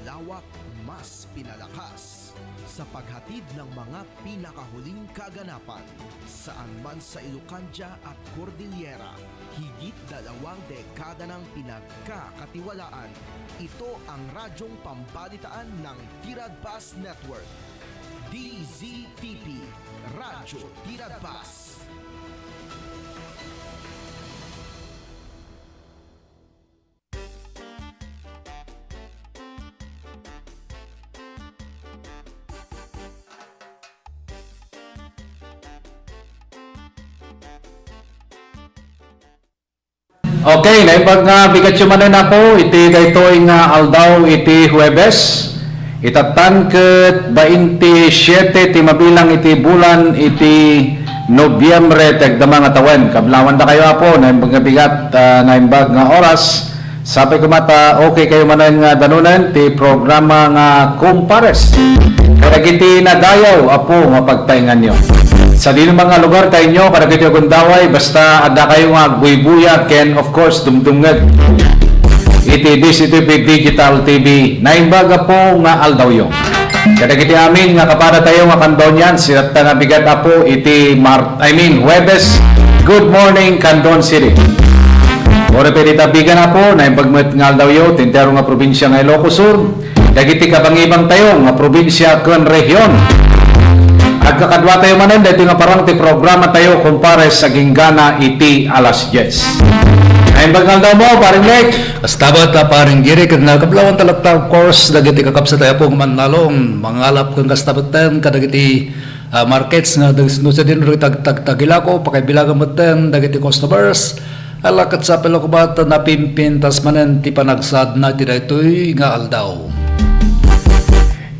pinalawak, mas pinalakas sa paghatid ng mga pinakahuling kaganapan saan man sa Ilocania at Cordillera. Higit 2 dekada ng pinagkakatiwalaan. Ito ang radyong pambalitaan ng Tiradpas Network. DZTP, Radyo Tiradpas. Okay, naibag nga bigat manan na po, iti daytoy nga aldaw iti Huwebes. Itatan ket 27 ti mabilang iti bulan iti Nobyembre tagdama nga tawen. Kablawan da kayo apo, naibag nga bigat, naimbag nga oras. Sabi ko mata, okay kayo manan nga danunan ti programa nga Kumpares. Kadagiti nadayaw apo nga pagtaingan nyo. Sa dino mga lugar tayo nyo, kadagiti agundaway, basta ada kayo nga buy-buya, ken of course dumdumngag. Iti DZTP Digital TV, naimbaga po nga aldaw yung. Kadagiti amin nga kapada tayo nga kandon yan, sirat nga bigat apo iti Huwebes. Good morning, Candon City. Ora pedita bigan apo, naimbagmet nga aldaw yung, tintero nga probinsya nga Ilocos Sur. Dagiti kabangibang tayo nga probinsya ken region. Agkakadwa tayo manan, dito nga parang ti programa tayo Kumpares sa ginggana iti alas 10. Ay bagal daw mo, paring Lek. Kastabat na paring Giri, kag nakablawan talagta, of course, dagiti kakapsa tayo pong manalong, mangalap kang kastabatan, kadagiti markets nga, daginusa din rin tagtagilako, pakaibilagan mo ten, dagiti customers, alakat sa pelokubata na pimpin, tas manan ti panagsad na ti daytoy nga aldaw.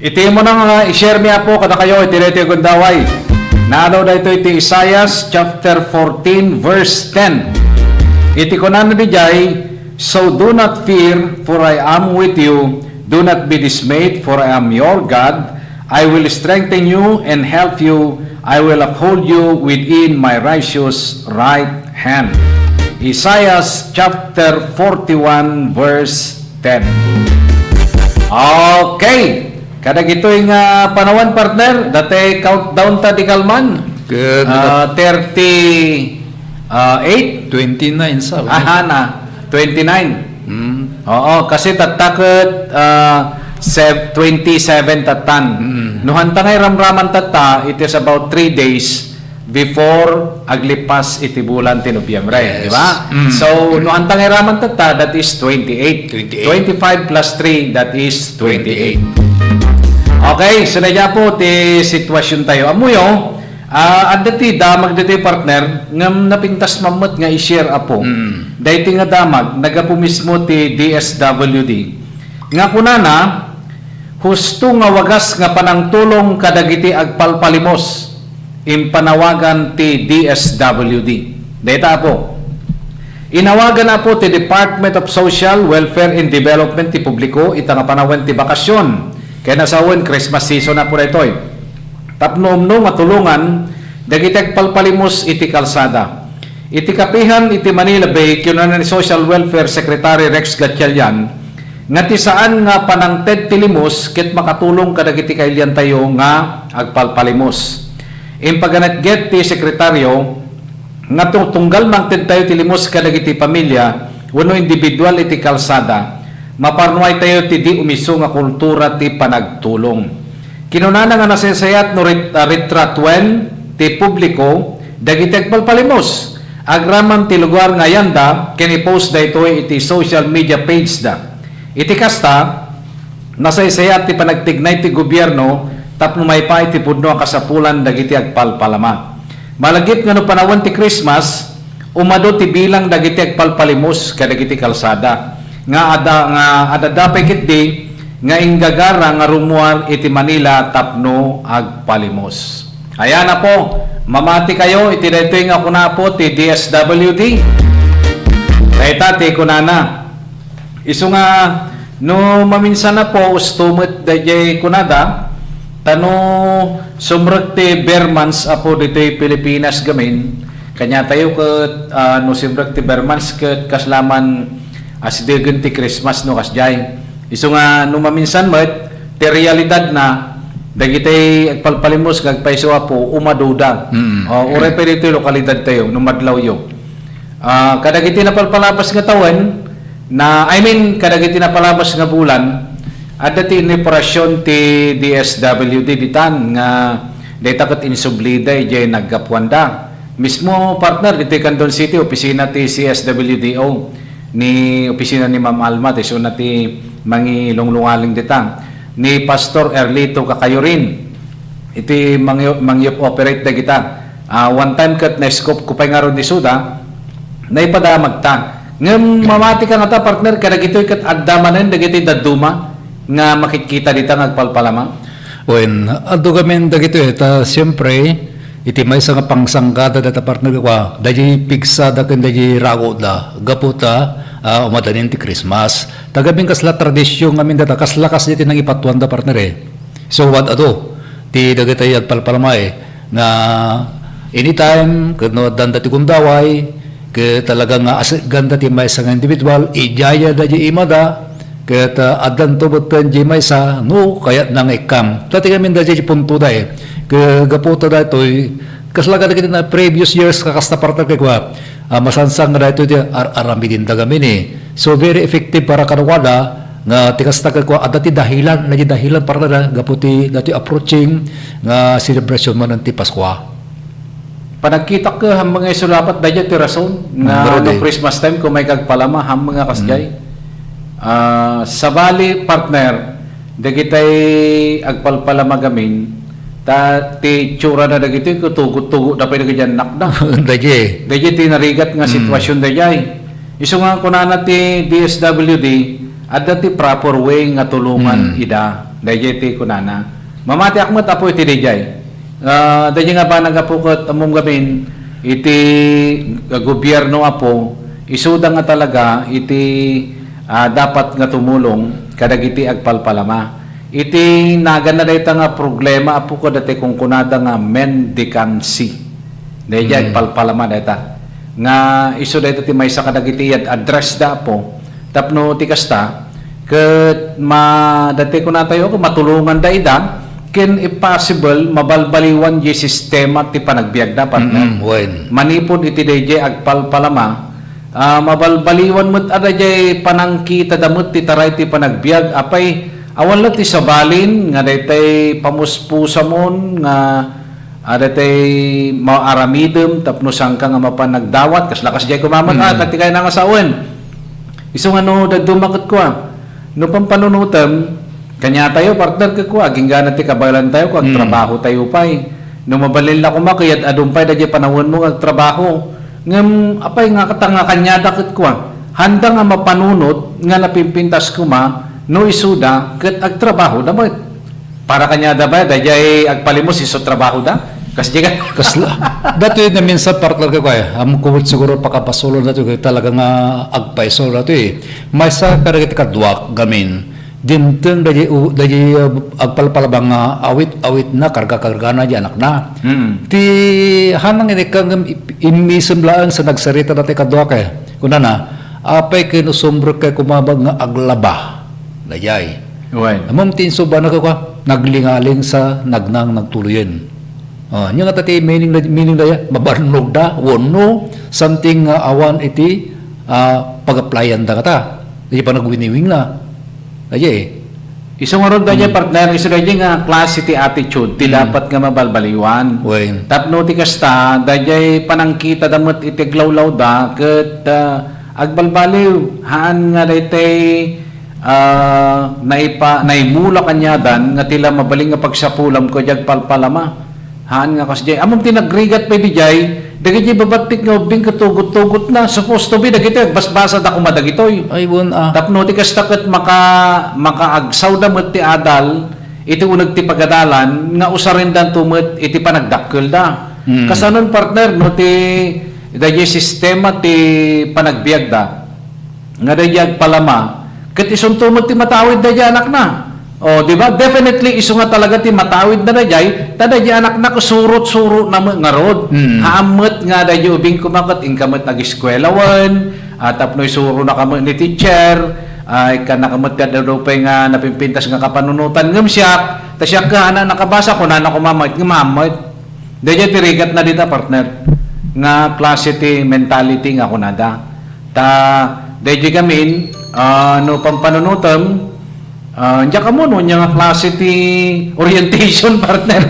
Iti mo nang i-share niya po kada kayo iti daytoy gundaway. Naano daytoy iti Isaiah chapter 14 verse 10. Iti kunan ni Jay, so do not fear, for I am with you. Do not be dismayed, for I am your God. I will strengthen you and help you. I will uphold you within my righteous right hand. Isaiah chapter 41 verse 10. Okay. Kada gito'y nga panawan, partner, dati countdown ta di kalman. Good. 38? 29 sa. Aha na, 29. Oo, kasi tatakot 27 tatan. Nuhanta ngay ramraman tata, it is about 3 days before aglipas iti bulan ti Nobyembre, Yes. di ba? So, nuhanta ngay raman tata, that is 28. 25 plus 3, that is 28. Okay, so na po ti sitwasyon tayo. Amuyo, adati damag dito partner, ngam napintas mamot nga i-share apo. Dahil nga damag, nagapo mismo ti DSWD. Nga kunana, husto nga wagas nga panangtulong kadagiti agpalpalimos, impanawagan ti DSWD. Dahil po, inawagan na po ti Department of Social, Welfare and Development ti publiko, itang panawan ti bakasyon. Kaya nasawan, Christmas season na po na ito eh. Tapno-umno matulungan, dagitag palpalimos iti kalsada. Iti kapihan iti Manila Bay, kinunan ni Social Welfare Secretary Rex Gatchalian, nga ti saan nga panangted tilimos, kit makatulong kadagiti kailian tayo nga agpalpalimos. Impaganat get ti sekretaryo, nga tunggal mangted tayo tilimos kadagiti pamilya, wano individual iti kalsada, maparnuay tayo ti di umiso nga kultura ti panagtulong. Kinunana nga nasesayat no retratuen ti publiko dagiti agpalpalimos. Agraman ti lugar nga yanda kini-post daytoy iti social media page da. Iti kasta nasesayat ti panagtignay ti gobyerno tapno may pa iti pudno ang kasapulan dagiti agpalpalama. Malagip nga no panawan ti Christmas umado ti bilang dagiti agpalpalimos kadagiti kalsada. Nga adadapay kiti nga inggagara nga rumuan iti Manila tapno agpalimos. Ayan na po, mamati kayo iti daytoy nga kuna po ti DSWD. Kayta ti kunana. Isu nga no maminsan na po ustumot dayjay kunada tano sumrek ti Bermans apo ditoy Pilipinas gamin. Kanya tayo ket no sumrek ti Bermans ket kaslaman as degen ti Christmas no kasjay Iso nga nung maminsan mo, ti realidad na dagitay agpalpalimos kag paiso po umaduda. Uray pa dito yung lokalidad tayo nung madlaw yo. Kadagiti na palpalapas nga tawan na kadagiti na palabas nga bulan at dati iniporasyon ti DSWD ditan nga data kat insublida jay naggapwanda. Mismo partner dito Canton City opisina ti CSWDO ni opisina ni Ma'am Alma ti so na ti mangilunglungaling dita ni Pastor Erlito Kakayurin iti mangyop operate da kita one time kat na scope kupay nga ron di suda na ipadamag ta ngam mamati ka nga ta partner kadagitoy kat addamanen dagitoy daduma nga makikita dita nagpalpalama Wen, ado kami dagito ta siyempre iti may nga pangsangkada data partner ko daji pigsa da ken daji rago da gaputa umadanin ti Christmas tagabing kasla tradisyon ngamin data kaslakas iti nang ipatuan da partner so what ato ti dagitay at palpalmay nga anytime kuno danda ti kundaway ke talaga nga ganda ti may nga individual ijaya daji imada ket adan to betten ji may sa no kaya nang ikam tati kami daji punto da ke gaputa da toy kaslaga da na previous years kakasta partner kay kwa masansang nga ito aramidin da kami ni so very effective para kanwada nga tikasta kay kwa adati dahilan na dahilan para da gaputi dati approaching nga celebration man ti Pasko panagkita ka ham mga isulapat dadya ti rason nga no Christmas time kung may kagpalama ham mga kasjay sabali partner dagitay agpalpalama gamin ta ti tsura na dagitoy kutugot-tugot na pa dyan nakda daji ti narigat nga sitwasyon dayay iso nga kunana ti DSWD adda ti proper way nga tulungan ida daji ti kunana mamati akmat apo iti dayay daji nga ba nagapukot among gamin iti gobyerno apo isuda nga talaga iti dapat nga tumulong kadagiti agpalpalama iti nagana dayta nga problema apo ko dati kung kunada nga mendicancy dayta agpalpalama dayta nga isu dayta ti maysa kadagiti address da po tapno ti kasta ket dati kunatayo ko matulungan da ida ken if possible mabalbaliwan di sistema ti panagbiag da partner manipod iti dayjay agpalpalama mabalbaliwan mo't adajay panangkita damot ti taray ti panagbiag apay awan lang ti sabalin nga daytay pamuspusa mon nga daytay maaramidem tapno sangka nga mapanagdawat kaslakas jay kumaman kati kay nga sawen iso nga no dagdumakot ko no pampanunutem kanya tayo partner ko ginggana ti kabalan tayo kag trabaho tayo pay no mabalin la kumakiyat adumpay dayjay panawon mo ag trabaho ngem apay nga katanga kanya dakit ko handa nga mapanunot nga napimpintas kuma no isuda ket agtrabaho da para kanya da ba dayay agpalimos iso trabaho da kasi kasla dato na minsan partner ko am kuwit siguro pakapasolo dato talaga nga agpaisol dato may sa kadagit kadwa gamin dinteng daji agpalpalabang awit na karga na di anak na ti hanang ini kang imisemblaan sa nagsarita dati kadwa kay kunana apay kinusumbro kay kumabag nga aglaba dayay amom tinso ba nagka naglingaling sa nagnang nagtuluyen nya nga tati meaning daya mabarnog da wono something awan iti pag-applyan da kata di pa nagwiniwing na aye iso nga ron daya partner iso daya nga klase ti attitude ti dapat nga mabalbaliwan tapno ti kasta dayay panangkita damot iti glawlaw da ket agbalbaliw haan nga daytay naimula kanyadan nga tila mabaling nga pagsapulam ko jag palpalama haan nga kasjay among tinagrigat pa dijay dagiti babatik nga ubing katugot-tugot na supposed to be dagiti basbasa da kumadagitoy ay bon tapno ti kasta ket makaagsaw da met ti adal iti uneg ti pagadalan nga usarendan tumet iti panagdakkel da kasanon partner no ti dayay sistema ti panagbiag da nga dayay palama ket ison tumet ti matawid dayay anak na di ba definitely iso nga talaga ti matawid na dayay tadayay anak na kusurot-surot na nga rod haamet nga dayay ubing kumakat inkamet nag-eskwelawan tapno isuro na kamo ni teacher ay kanakamot ka daw pay nga napimpintas nga kapanunutan ngem siya ta siya ka na nakabasa ko na kumamait nga mamait daya tirigat na dita partner nga klase ti mentality nga kunada ta daya gamin no pampanunutam diya ka mo no nga klase ti orientation partner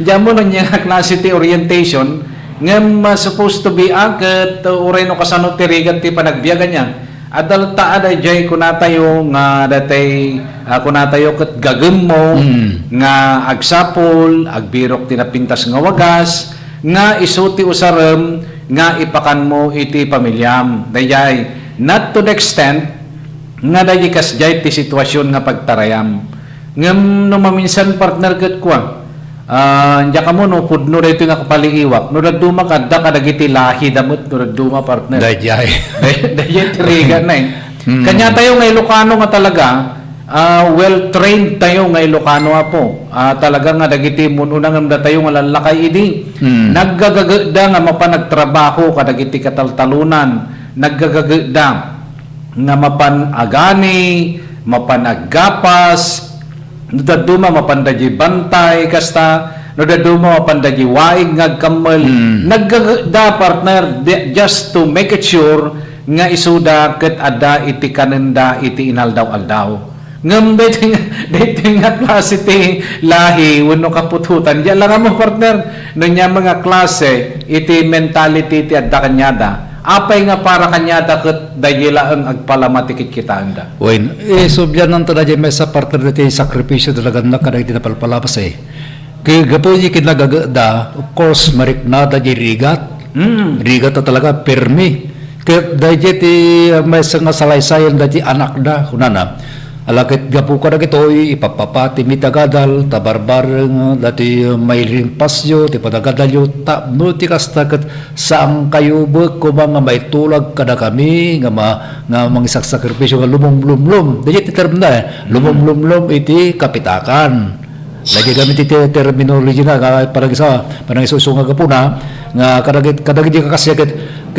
diya mo no nga klase ti orientation ngem supposed to be agad uray no kasano tirigat ti panagbiyagan niya adal ada jay kunatayo nga datay kunatayo ket gagem mo nga agsapol agbirok tinapintas nga wagas nga isuti usarem nga ipakan mo iti pamilyam dayay not to the extent nga dayay kasjay ti sitwasyon nga pagtarayam ngem no maminsan partner ket kwa diya ka mo no pudno dito nga kapaliiwak no daduma kadda kadagiti lahi damot no daduma partner Dayay. dayay tiriga na kanya tayo nga Ilocano nga talaga well trained tayo nga Ilocano apo talaga nga dagiti mununa nga tayo nga lalakay idi naggagagda nga mapanagtrabaho kadagiti kataltalunan naggagagda nga mapanagani mapanaggapas daduma mapandaji bantay kasta no daduma mapandaji waig ngagkamal naggagda partner just to make it sure nga isuda ket ada iti kanenda iti inaldaw-aldaw ngem dating nga klase ti lahi wenno kapututan diya lang mo partner no nya mga klase iti mentality ti adda kanyada apay nga para kanyada ket dayela ang agpalamatikit kita anda. Wen, subyan nang tadya may sa partner dati sakripisyo talaga na kanang tinapalpalapas Kaya gapo yung kinagagada, of course, marik na dahil rigat. Rigat na talaga, permi. Kaya dahil ti may nga salaysayan dahil anak da, kunana. Alakit gapo ka na ito, ipapapati mitagadal, tabarbarang dati may rimpasyo, ti patagadalyo, no ti kastakat saang kayo ba ko mga may tulag kada kami, nga mga saksakripisyo nga lumum-lumlum. Dahil ti term na lumum-lumlum iti kapitakan. Lagi kami ti terminology na, parang isusunga ka po na, nga kadagit ka kasi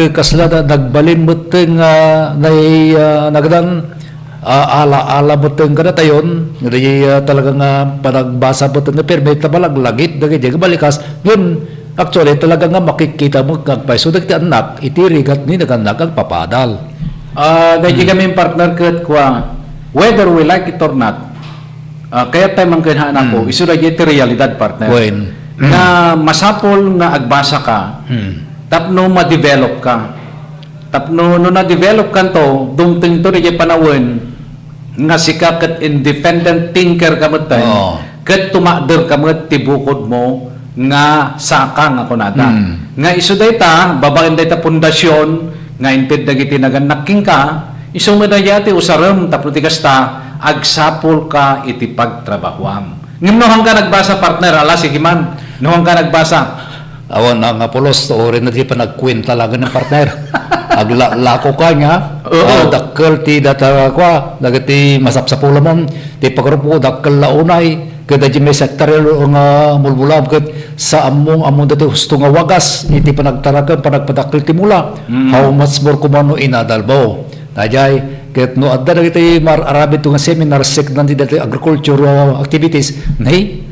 kaslada nagbalin mo nga nagdan ala buteng kada tayon ngadi talaga nga panagbasa buteng nga permit tabalag lagit dagiti balikas yun actually talaga nga makikita mo kag paiso dagiti anak itirigat ni naganak ang papadal dagiti kami partner ket kwa whether we like it or not kaya tayo mangkinhaan ako isu dagiti realidad partner na masapol nga agbasa ka tapno ma-develop ka tapno no na-develop kanto dumting to dagiti panawon nga sika ket independent thinker kamot tayo ket tumakder kamot ti bukod mo nga saka nga kunada nga isu dayta babaen dayta pundasyon nga inted dagiti naganakking ka isu medayati usarem tapno ti kasta agsapol ka iti pagtrabahoam ngem no hangga nagbasa partner ala sige man no hangga nagbasa awan nga pulos to rin na di pa nagkwenta talaga ng partner aglako ka nga dakkel ti data kwa dagiti masapsapula mom ti pagrupo dakkel launay kada di may sektaryo nga mulbulam ket sa among dati husto nga wagas iti panagtaraken panagpadakkel ti mula how much more kumano inadalbo tajay ket no adda dagiti arabi to nga seminar sekdan ti dati agriculture activities nay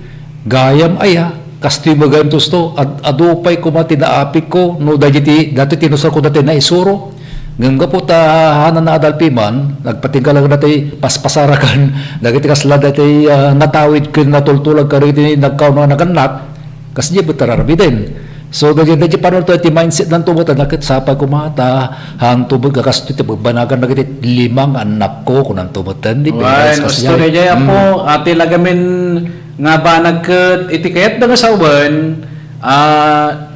gayam aya Kastoy magantos to, adupay ko matinaapik ko, no dati tinusar ko dati na isuro. Nganga po hanan na adalpiman, nagpatingka lang dati paspasarakan, dagiti kasla dati natawid ko natultulag ka rin nagkaw na naganak, kasi di butararbi din. So dati paano to iti mindset ng tumutan, nakit sapay ko mata, hantubog kakastoy, banagan na kiti 5 anak ko, kung ang tumutan, di ba? Well, story jaya po, ati lagamin, nga ba nagket iti kayat da nga sa uwan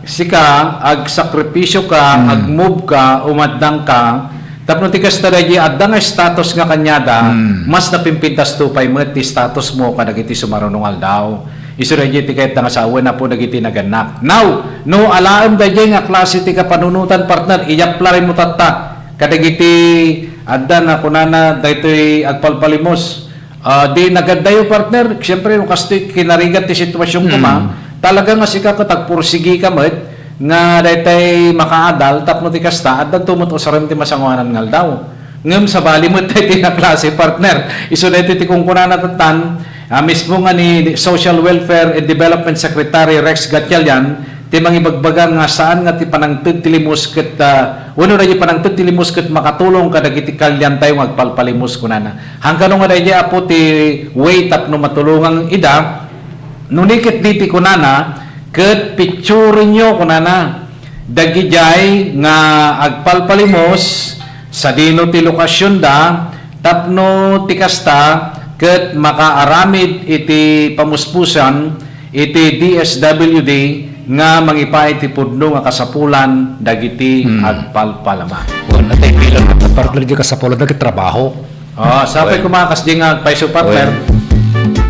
sika ag sakripisyo ka ag move ka umaddang ka tapno ti kasta daydi adda nga status nga kanyada mas napimpintas to pay met ti status mo kadagiti sumarunong aldaw isu daydi ti kayat da nga sa uwan na po dagiti naganak now no alaem daydi nga klase ti kapanunutan partner iyaplarin mo tatta kadagiti adda na kunana daytoy agpalpalimos di nagadayo partner, siyempre yung kasi kinarigat ti sitwasyon ko talaga nga sika katagpursigi ka met, nga daytay makaadal, tapno ti kasta, at tumot o sarang ti masanguanan ngal daw. ngem sa bali mo tayo na klase partner. Iso na ito kung kunana tatan, mismo nga ni Social Welfare and Development Secretary Rex Gatchalian, ti mangibagbagang nga saan nga ti panangtid tilimos ket uno na ti panangtid tilimos ket makatulong kada kiti kalyan tayo magpalpalimos kunana. Hangkano nga daydi apo ti way tapno matulungang ida, nunikit diti kunana ket picture nyo kunana. Dagijay nga agpalpalimos sa dino ti lokasyon da tapno ti kasta ket makaaramid iti pamuspusan iti DSWD nga mangipay ti pudno nga kasapulan dagiti agpalpalama. Wala tayo bilang partner di kasapulan dagiti trabaho. Sapay kumakas di nga paiso partner.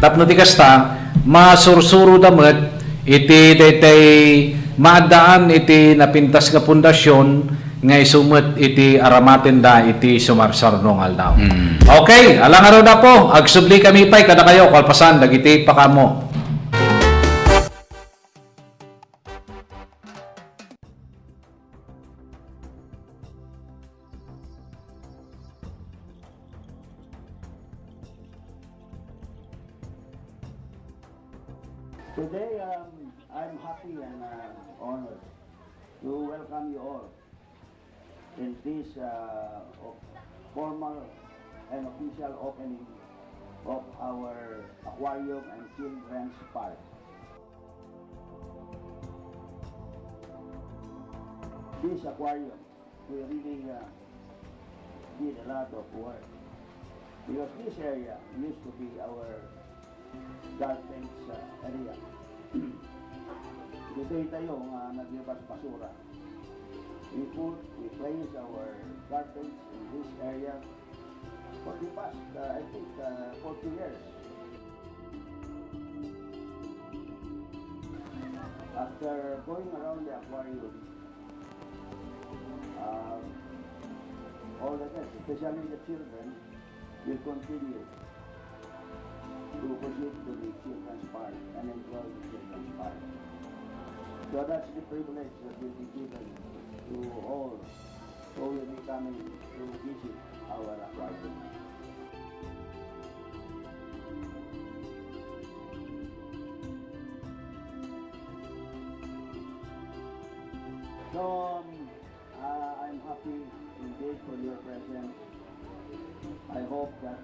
Tapno ti kasta masursuro damet iti daytay maadaan iti napintas nga pundasyon nga isumot iti aramaten da iti sumarsarnong aldaw. Okay, alang araw na po, agsubli kami pay kada kayo kalpasan dagiti pakamo. Today, I'm happy and honored to welcome you all in this formal and official opening of our aquarium and children's park. This aquarium, we really did a lot of work because this area used to be our garbage area. Dito tayo naglabas basura. We place our garbage in this area for the past, I think, 40 years. After going around the aquarium, all the guests, especially the children, will continue to proceed to the children's park and enjoy the children's park. So that's the privilege that will be given to all who will be coming to visit our aquarium. So I'm happy indeed for your presence. I hope that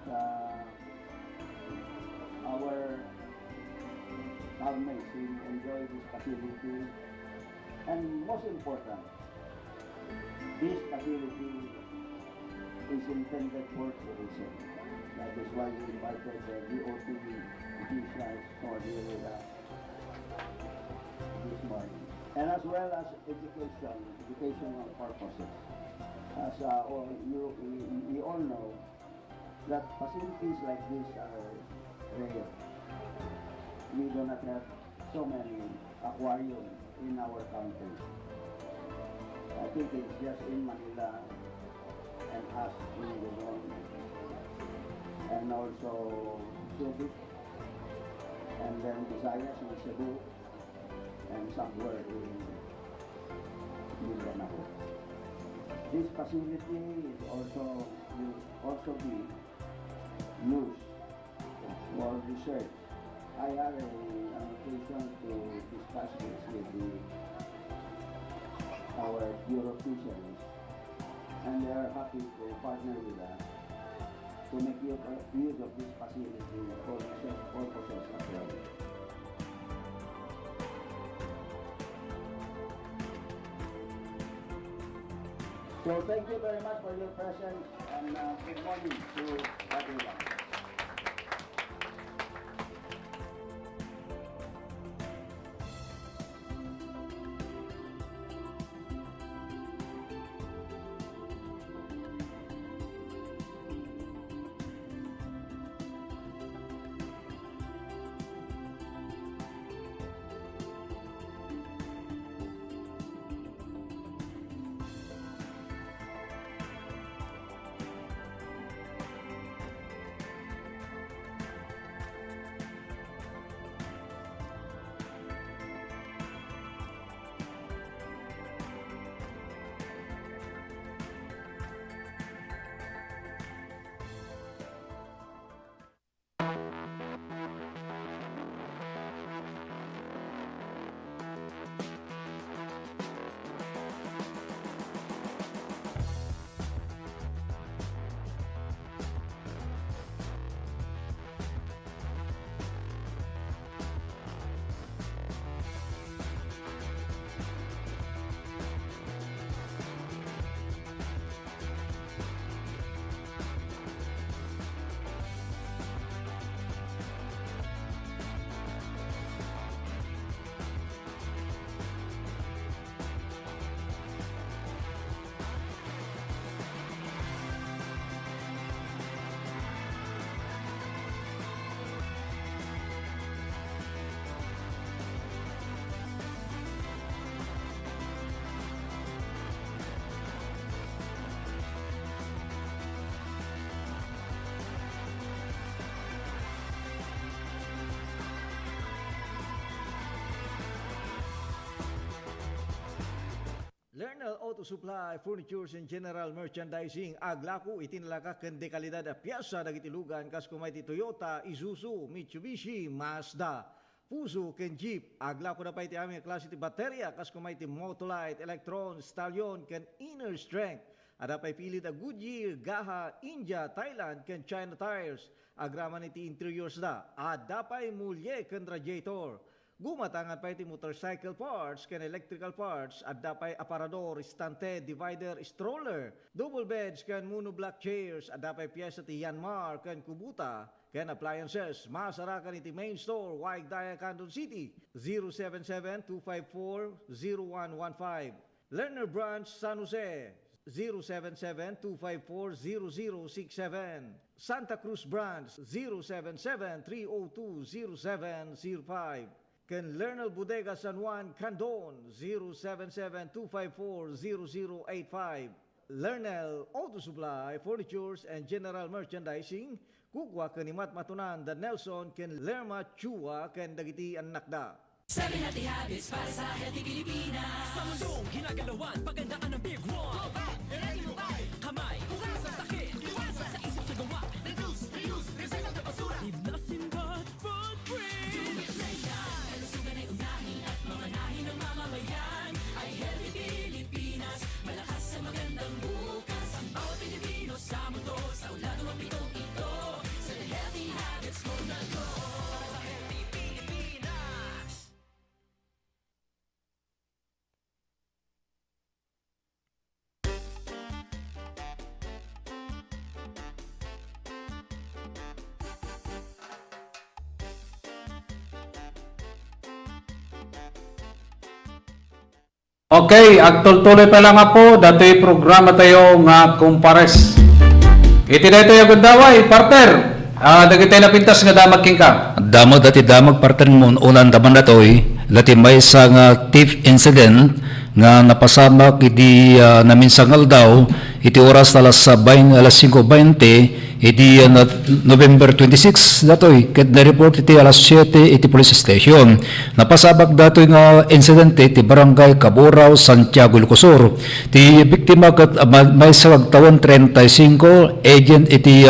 our housemates will enjoy this facility, and most important, this facility is intended for tourism. That is why we invited the DOTV officials for here with us this morning, and as well as educational purposes. As we all know that facilities like this are rare. We do not have so many aquariums in our country. I think it's just in Manila and us in Luzon, and also Subic, and then Visayas and Cebu, and somewhere in Mindanao. This facility is will also be used for research. I had an occasion to discuss this with our bureau officials, and they are happy to partner with us to make use of this facility for research purposes as well. So thank you very much for your presence, and good morning to everyone. Auto Supply, Furnitures and General Merchandising. Aglaku itinalaga ken dekalidad a piyasa dagiti lugan kas kumay ti Toyota, Isuzu, Mitsubishi, Mazda. Fuso ken Jeep. Aglaku na pa iti aming klase ti baterya kas kumay ti Motolite, Electron, Stallion ken Inner Strength. Ada pa'y pilit a Goodyear, Gaha, India, Thailand ken China Tires. Agraman iti interiors da. Ada pa'y mulye ken radiator. Gumatangan pa iti motorcycle parts ken electrical parts at dapay aparador, stante, divider, stroller, double beds ken monoblock chairs at dapay piyesa ti Yanmar ken Kubuta ken appliances. Masarakan iti main store Waigdaya, Quezon City 077-254-0115. Lerner Branch, San Jose 077-254-0067. Santa Cruz Branch 077-302-0705. Ken Lernal Bodega San Juan, Candon 077-254-0085. Lernal Auto Supply, Furnitures and General Merchandising. Kukwa kanimat matunan da Nelson ken Lerma Chua ken dagiti annakda. 7 healthy habits para sa healthy Pilipinas. Sa mundong ginagalawan, pagandaan ng Big One. Kamay, hugas ang sakit, iwasan sa isip sa gawa. Reduce, reuse, recycle na basura. Leave nothing but footprint. Do it right now. Kalusugan ay unahin at mga nahin ng mamamayan. Ay healthy Pilipinas, malakas sa magandang bukas. Ang bawat Pilipino sa mundo, sa ulado ang pitong ito. Sa the healthy habits mo na go. Sa healthy Pilipinas. Okay, agtultuloy pa lang nga po, dato'y programa tayo nga kumpares. Iti na ito yung gandaway, partner. Dagitay na pintas nga damag king ka. Damag dati damag partner mo unan daman datoy dati may sa nga thief incident nga napasamak iti naminsangal daw iti oras alas 5:20 iti November 26 datoy ket na-report iti alas 7 iti police station. Napasabak datoy nga incident iti barangay Caburaw, Santiago, Ilocosur. Ti biktima ket may sa tawon 35 agent iti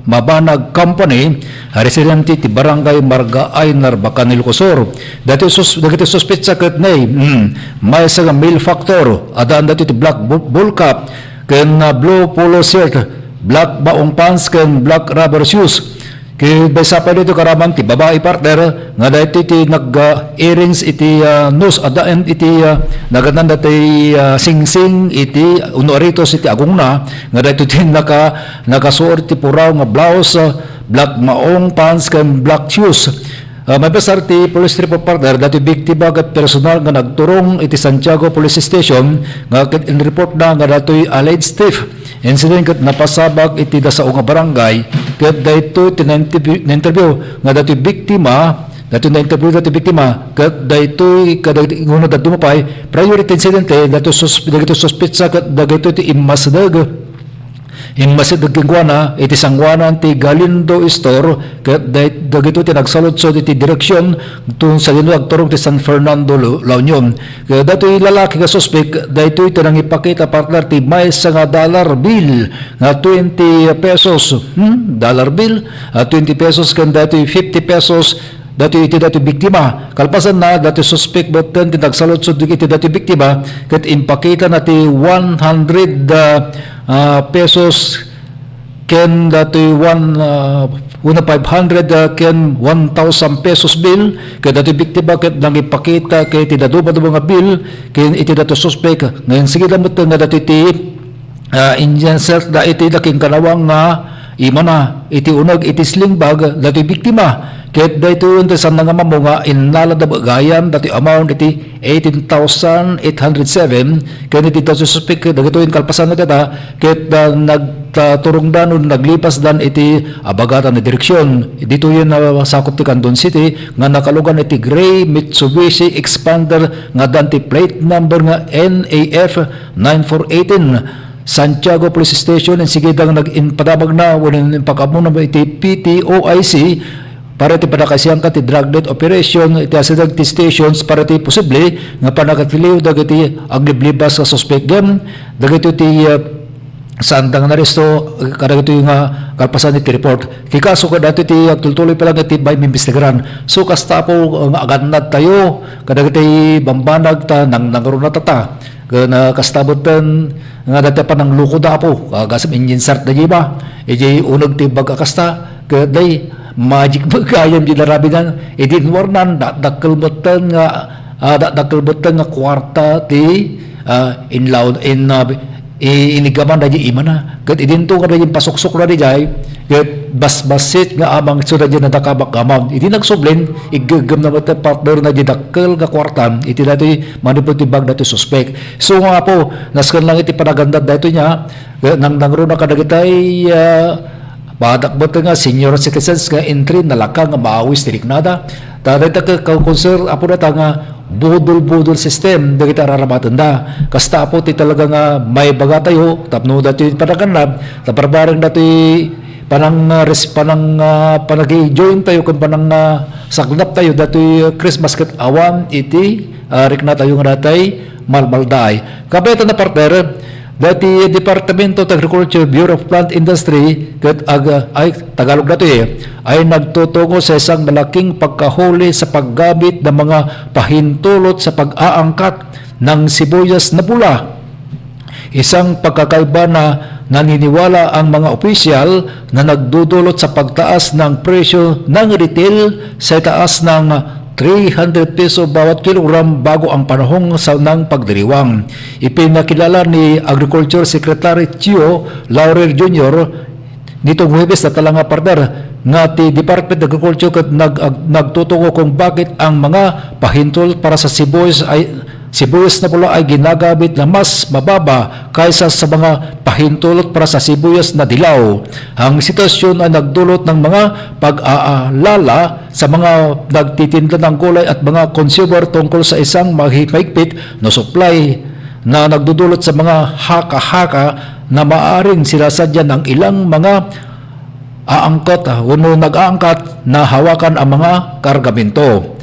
Mabanag Company, residente ti barangay Margaay, Narbacan, Ilocosur. Dati suspetsa ket nay may sa male factor adaan dati ti black bull cap ken blue polo shirt, black baong pants ken black rubber shoes. Kaya sa pa dito karaman ti babae partner nga dati ti nag-earrings iti nose adaan iti naganan dati sing-sing iti unoritos iti agungna nga dati ti nakasuot ti puraw nga blouse, black maong pants ken black shoes. May basar ti police report partner dati biktima ket personal nga nagturong iti Santiago Police Station nga ket in-report na nga datoy alleged thief incident ket napasabak iti dasaong nga barangay ket daytoy interview nga datoy biktima na-interview dati biktima ket daytoy kadagiti ngono dadto mapay priority incident daytoy suspetsa ket dagitoy ti immasdag kingwana iti sangwanan ti Galindo Store ket dagito ti nagsaludsod iti direksyon tun sa agturong ti San Fernando, La Union. Kaya datoy lalaki nga suspect daytoy ti nangipakita partner ti may sa nga dollar bill nga 20 pesos dollar bill 20 pesos ken datoy 50 pesos dati iti dati biktima kalpasan na dati suspect boten ti nagsaludsod iti dati biktima ket impakita na ti 100 pesos ken dati 500 ken 1,000 pesos bill ket dati biktima ket nangipakita ket ti daduba-duba nga bill ken iti dati suspect ngayon sige damot nga dati ti Indian self da iti daking kanawang nga imana iti unag iti sling bag dati biktima ket daytoy unta sa nga mamo nga inalada bagayan dati amount iti 18,807 ken iti dati suspect dagitoy kalpasan na data ket nagturong danon naglipas dan iti abagatan na direksyon dito yun sakop ti Quezon City nga nakalugan iti gray Mitsubishi Expander nga danti plate number nga NAF 9418 Santiago Police Station and sige dang nag-inpadabag na walang pagkamuna iti PTOIC para iti panakasiyang ka ti dragnet operation iti asidag ti stations para ti posible nga panakatiliw dagiti agliblibas sa suspect gem dagiti ti sandang naresto kadagito yung kalpasan iti report ti kaso ka dati ti tultuloy pa lang iti bay mimbestigaran so kasta po nga agannad tayo kadagiti bambanag ta nang nangaroon na tata na kastabot pen nga dati pa ng lukod na po gasam engine start na ba iti unag ti baga kasta kaday magic bagayam di narabigan idin warnan dakkelbotan nga dakkelbotan nga kwarta ti inigaman na di imana kat idinto ka na yung pasuksok na di jay kat basbasit nga amang sura di na nakabak amam iti nagsublin igagam na mata partner na di dakkel nga kwartan iti dati manipultibag na iti suspect so nga po naskan lang iti panagandad na ito niya nang ro na kadagitay badakbot nga senior citizens nga entry nalaka nga maawis tiriknada taday ta ka-concern apo na ta nga budol-budol system dagiti araramatan da kasta apo ti talaga nga may baga tayo tapno dati panaganab taparbareng dati panagi-join tayo kung sagnap tayo dati Christmas kat awan iti rikna tayo nga datay malmalday kapeta na partner dati Departamento of Agriculture, Bureau of Plant Industry ay Tagalog na ay nagtutungo sa isang malaking pagkahuli sa paggamit ng mga pahintulot sa pag-aangkat ng sibuyas na pula. Isang pagkakaiba na naniniwala ang mga opisyal na nagdudulot sa pagtaas ng presyo ng retail sa taas ng 300 peso bawat kilogram bago ang panahong ng pagdiriwang. Ipinakilala ni Agriculture Secretary Chio Laurel Jr. nitong Huwebes na talanga partner nga ti Department of Agriculture nagtutungo kung bakit ang mga pahintol para sa sibuyas na pula ay ginagamit na mas mababa kaysa sa mga pahintulot para sa sibuyas na dilaw. Ang sitwasyon ay nagdulot ng mga pag-aalala sa mga nagtitinda ng gulay at mga consumer tungkol sa isang mahigpit na supply na nagdudulot sa mga haka-haka na maaring sinasadya ng ilang mga nag-aangkat na hawakan ang mga kargamento.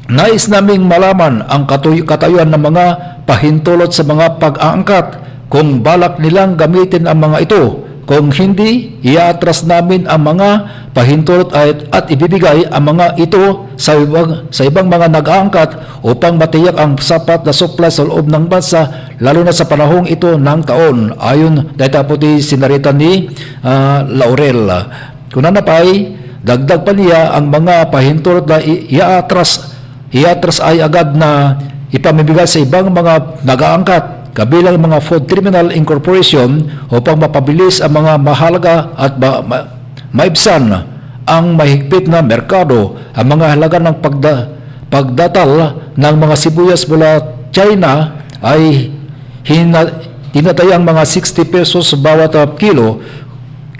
Nais naming malaman ang katayuan ng mga pahintulot sa mga pag-aangkat kung balak nilang gamitin ang mga ito. Kung hindi, iatras namin ang mga pahintulot at ibibigay ang mga ito sa ibang mga nag-aangkat upang matiyak ang sapat na supply sa loob ng bansa lalo na sa panahong ito ng taon. Ayon dahil po di sinarita ni Laurel. Kung nanapay, dagdag pa niya ang mga pahintulot na iatras ay agad na ipamibigay sa ibang mga nag-aangkat kabilang mga Food Terminal Incorporation upang mapabilis ang mga mahalaga at maibsan ang mahigpit na merkado. Ang mga halaga ng pagdatal ng mga sibuyas mula China ay tinatayang mga 60 pesos bawat kilo.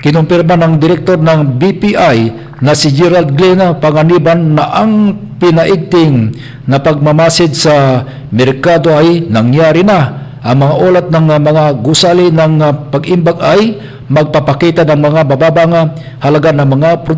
Kinumpirma ng direktor ng BPI na si Gerald Glena Panganiban na ang pinaigting na pagmamasid sa merkado ay nangyari na. Ang mga ulat ng mga gusali ng pag-imbag ay magpapakita ng mga bababang halaga ng mga